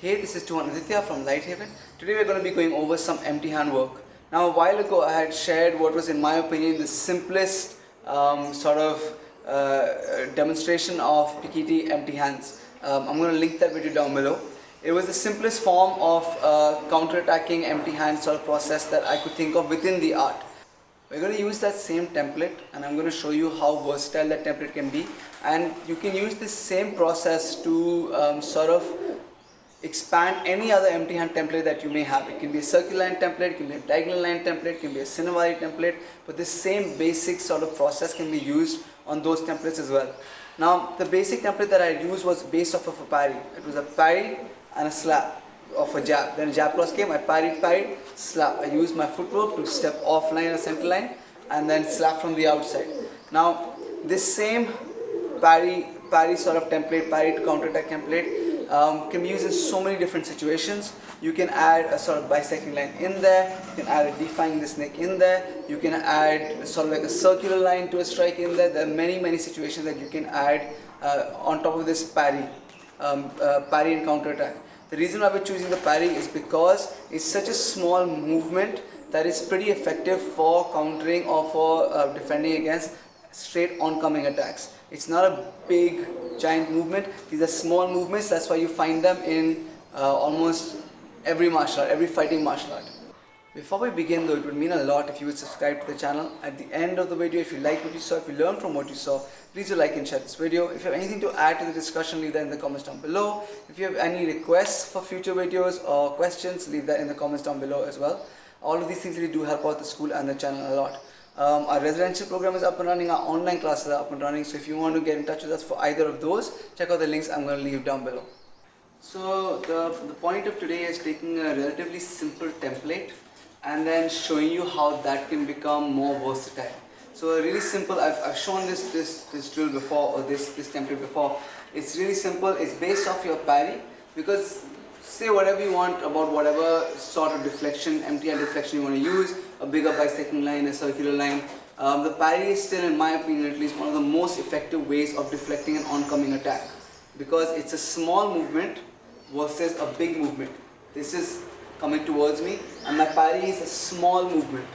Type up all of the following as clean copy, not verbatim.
Hey, this is Tuhon Aditya from LightHaven. Today we're going to be going over some empty hand work. Now, a while ago I had shared what was in my opinion the simplest demonstration of Pekiti Empty Hands. I'm going to link that video down below. It was the simplest form of counter-attacking empty hand sort of process that I could think of within the art. We're going to use that same template and I'm going to show you how versatile that template can be, and you can use this same process to expand any other empty hand template that you may have. It can be a circular line template, it can be a diagonal line template, it can be a Cinnamari template, but this same basic sort of process can be used on those templates as well. Now, the basic template that I used was based off of a parry. It was a parry and a slap of a jab. Then a jab cross came, I parried, slap. I used my footwork to step offline or center line and then slap from the outside. Now, this same parry sort of template, parry to counter attack template, can be used in so many different situations. You can add a sort of bisecting line in there, you can add a defying the snake in there, you can add sort of like a circular line to a strike in there. There are many situations that you can add on top of this parry and counter attack. The reason why we're choosing the parry is because it's such a small movement that is pretty effective for countering or for defending against straight oncoming attacks. It's not a big giant movement, these are small movements. That's why you find them in almost every martial art, every fighting martial art. Before we begin though, it would mean a lot if you would subscribe to the channel. At the end of the video, if you like what you saw, if you learned from what you saw, please do like and share this video. If you have anything to add to the discussion, leave that in the comments down below. If you have any requests for future videos or questions, leave that in the comments down below as well. All of these things really do help out the school and the channel a lot. Our residential program is up and running, our online classes are up and running, so if you want to get in touch with us for either of those, check out the links I'm going to leave down below. So the point of today is taking a relatively simple template and then showing you how that can become more versatile. So really simple, I've shown this drill before, or this template before. It's really simple, it's based off your parry, because say whatever you want about whatever sort of deflection, empty hand deflection you want to use, a bigger bisecting line, a circular line. The parry is still, in my opinion at least, one of the most effective ways of deflecting an oncoming attack, because it's a small movement versus a big movement. This is coming towards me and my parry is a small movement,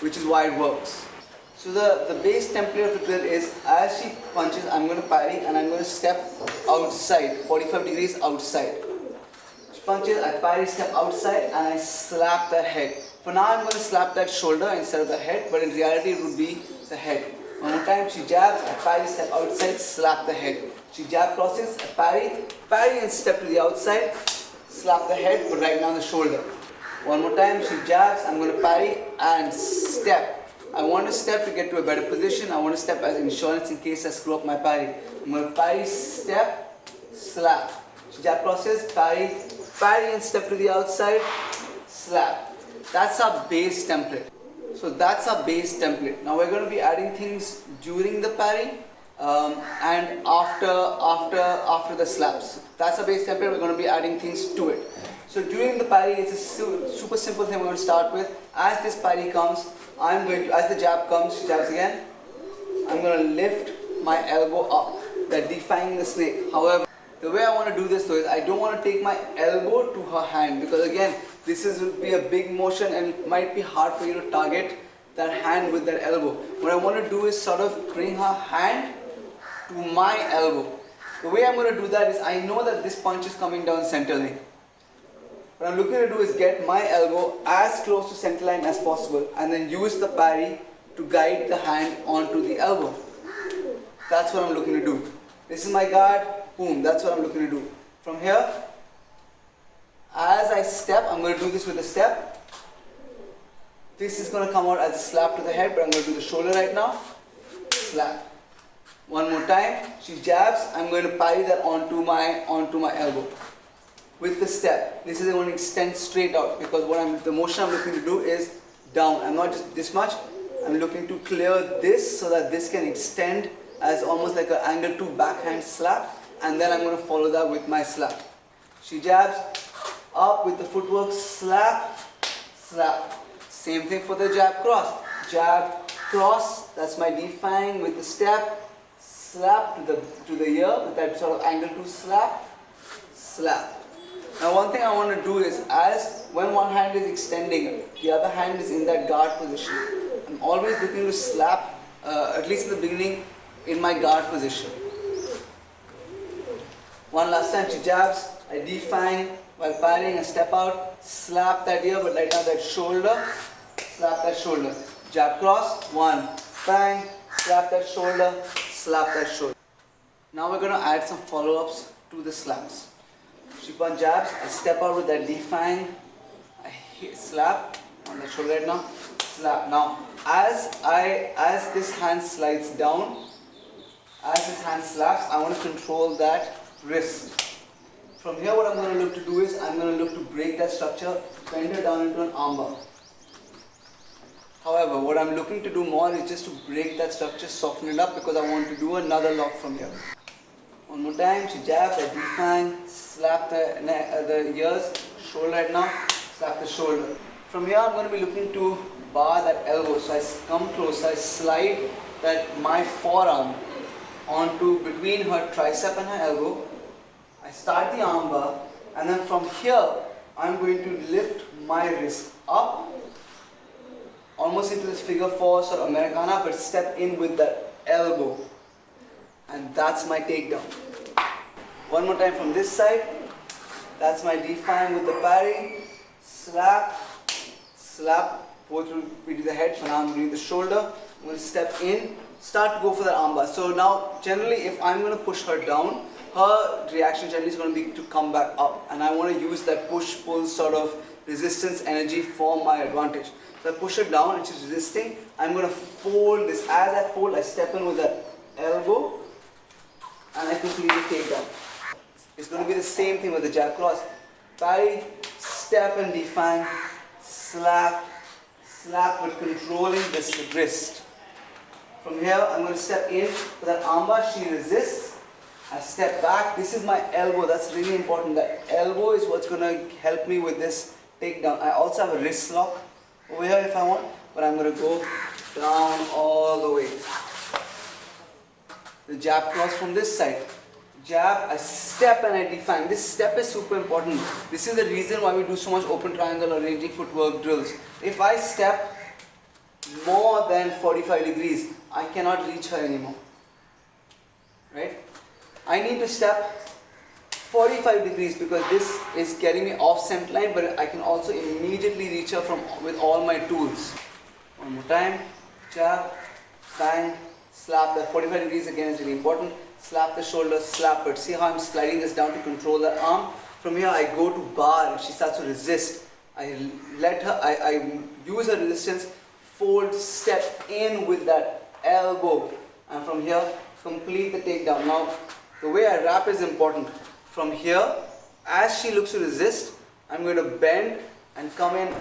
which is why it works. So the base template of the drill is, as she punches, I'm going to parry and I'm going to step outside, 45 degrees outside. She punches, I parry, step outside and I slap the head. For now I'm going to slap that shoulder instead of the head, but in reality it would be the head. One more time, she jabs, I parry, step outside, slap the head. She jab crosses, I parry and step to the outside, slap the head, but right now the shoulder. One more time, she jabs, I'm going to parry and step. I want to step to get to a better position. I want to step as insurance in case I screw up my parry. I'm going to parry, step, slap. She jab crosses, parry and step to the outside, slap. That's our base template. So that's our base template. Now we're going to be adding things during the parry and after the slaps. That's our base template. We're going to be adding things to it. So during the parry, it's a super simple thing we're going to start with. As this parry comes, as the jab comes, she jabs again, I'm going to lift my elbow up, that defying the snake. However, the way I want to do this though is I don't want to take my elbow to her hand, because again, this would be a big motion and it might be hard for you to target that hand with that elbow. What I want to do is sort of bring her hand to my elbow. The way I'm going to do that is, I know that this punch is coming down center line. What I'm looking to do is get my elbow as close to center line as possible and then use the parry to guide the hand onto the elbow. That's what I'm looking to do. This is my guard, boom, that's what I'm looking to do. From here, as I step, I'm going to do this with a step. This is going to come out as a slap to the head, but I'm going to do the shoulder right now. Slap. One more time, she jabs, I'm going to parry that onto my elbow. With the step, this is going to extend straight out, because the motion I'm looking to do is down. I'm not just this much, I'm looking to clear this so that this can extend as almost like an angle 2 backhand slap, and then I'm going to follow that with my slap. She jabs, up with the footwork, slap, slap. Same thing for the jab cross. Jab, cross, that's my defying with the step, slap to the ear with that sort of angle 2 slap, slap. Now one thing I want to do is, as when one hand is extending, the other hand is in that guard position. I'm always looking to slap, at least in the beginning, in my guard position. One last time, she jabs, I defang while parrying, I step out, slap that ear, but right now that shoulder, slap that shoulder. Jab cross, one, bang, slap that shoulder, slap that shoulder. Now we're going to add some follow-ups to the slaps. She punch jabs, I step out with that defang, I slap on the shoulder right now, slap. Now as this hand slides down, as this hand slaps, I want to control that wrist. From here what I'm going to look to do is, I'm going to look to break that structure, bend her down into an armbar. However, what I'm looking to do more is just to break that structure, soften it up, because I want to do another lock from here. One more time, she jabs, I defang, slap the ears, shoulder right now, slap the shoulder. From here I'm going to be looking to bar that elbow, so I come close, I slide my forearm onto between her tricep and her elbow. I start the armbar, and then from here I'm going to lift my wrist up, almost into this figure four sort of Americana, but step in with that elbow, and that's my takedown. One more time from this side, that's my defying with the parry, slap, slap, both will be to the head, so now I'm doing the shoulder, I'm going to step in, start to go for that armbar. So now generally if I'm going to push her down, her reaction generally is going to be to come back up, and I want to use that push-pull sort of resistance energy for my advantage. So I push her down and she's resisting, I'm going to fold this. As I fold, I step in with that elbow and I completely take down. It's going to be the same thing with the jab cross. Parry, step and defang, slap, slap with controlling this wrist. From here I'm going to step in for that armbar, she resists. I step back, this is my elbow, that's really important. That elbow is what's going to help me with this takedown. I also have a wrist lock over here if I want, but I'm going to go down all the way. The jab cross from this side. Jab, I step and I defang. This step is super important. This is the reason why we do so much open triangle or ranging footwork drills. If I step more than 45 degrees, I cannot reach her anymore. Right? I need to step 45 degrees because this is getting me off center line, but I can also immediately reach her with all my tools. One more time, jab, bang, slap. That 45 degrees again is really important. Slap the shoulder, slap it. See how I'm sliding this down to control the arm. From here I go to bar. If she starts to resist, I let her, I use her resistance, fold, step in with that elbow, and from here complete the takedown. Now the way I wrap is important. From here, as she looks to resist, I'm going to bend and come in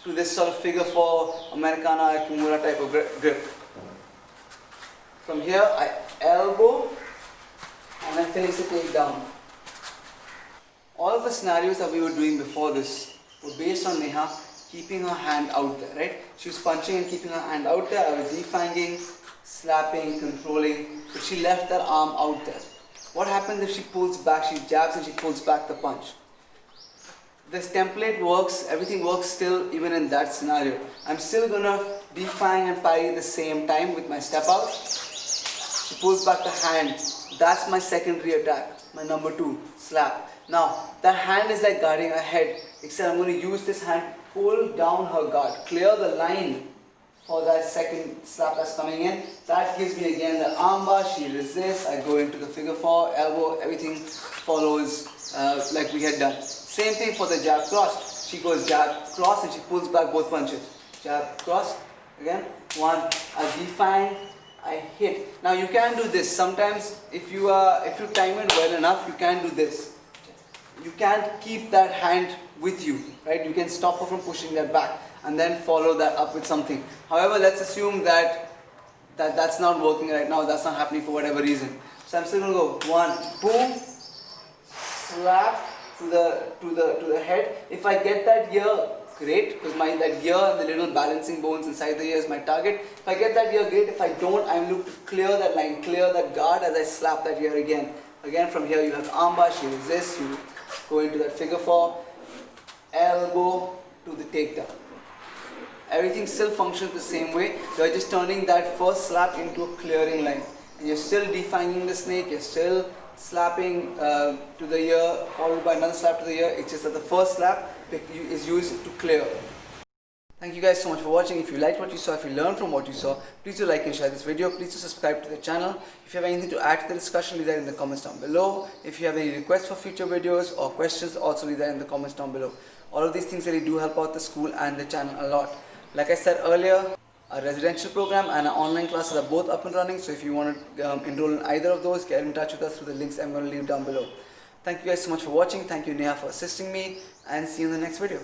to this sort of figure four Americana Kimura type of grip. From here I elbow and I finish the takedown. All of the scenarios that we were doing before this were based on Neha keeping her hand out there, right? She was punching and keeping her hand out there. I was defanging, slapping, controlling, but she left that arm out there. What happens if she pulls back, she jabs and she pulls back the punch? This template works, everything works still even in that scenario. I'm still going to defang and parry at the same time with my step out. She pulls back the hand. That's my secondary attack, my number two, slap. Now, that hand is like guarding her head, except I'm going to use this hand to pull down her guard, clear the line for that second slap that's coming in. That gives me again the armbar, she resists, I go into the figure four, elbow, everything follows like we had done. Same thing for the jab cross. She goes jab cross and she pulls back both punches. Jab cross, again, one, I defang, I hit. Now you can do this. Sometimes if you time it well enough, you can do this. You can't keep that hand with you, right? You can stop her from pushing that back and then follow that up with something. However, let's assume that's not working right now, that's not happening for whatever reason. So I'm still going to go one, boom, slap to the head. If I get that ear, great, because that ear and the little balancing bones inside the ear is my target. If I get that ear, great. If I don't, I'm looking to clear that line, clear that guard as I slap that ear again. Again, from here you have armbar, she resists, you go into that figure 4, elbow to the takedown. Everything still functions the same way. You're just turning that first slap into a clearing line. And you're still defanging the snake, you're still slapping to the ear, followed by another slap to the ear. It's just that the first slap is used to clear. Thank you guys so much for watching. If you liked what you saw, if you learned from what you saw, please do like and share this video. Please do subscribe to the channel. If you have anything to add to the discussion, leave that in the comments down below. If you have any requests for future videos or questions, also leave that in the comments down below. All of these things really do help out the school and the channel a lot. Like I said earlier, a residential program and our online classes are both up and running. So if you want to enroll in either of those, get in touch with us through the links I'm going to leave down below. Thank you guys so much for watching. Thank you Neha for assisting me, and see you in the next video.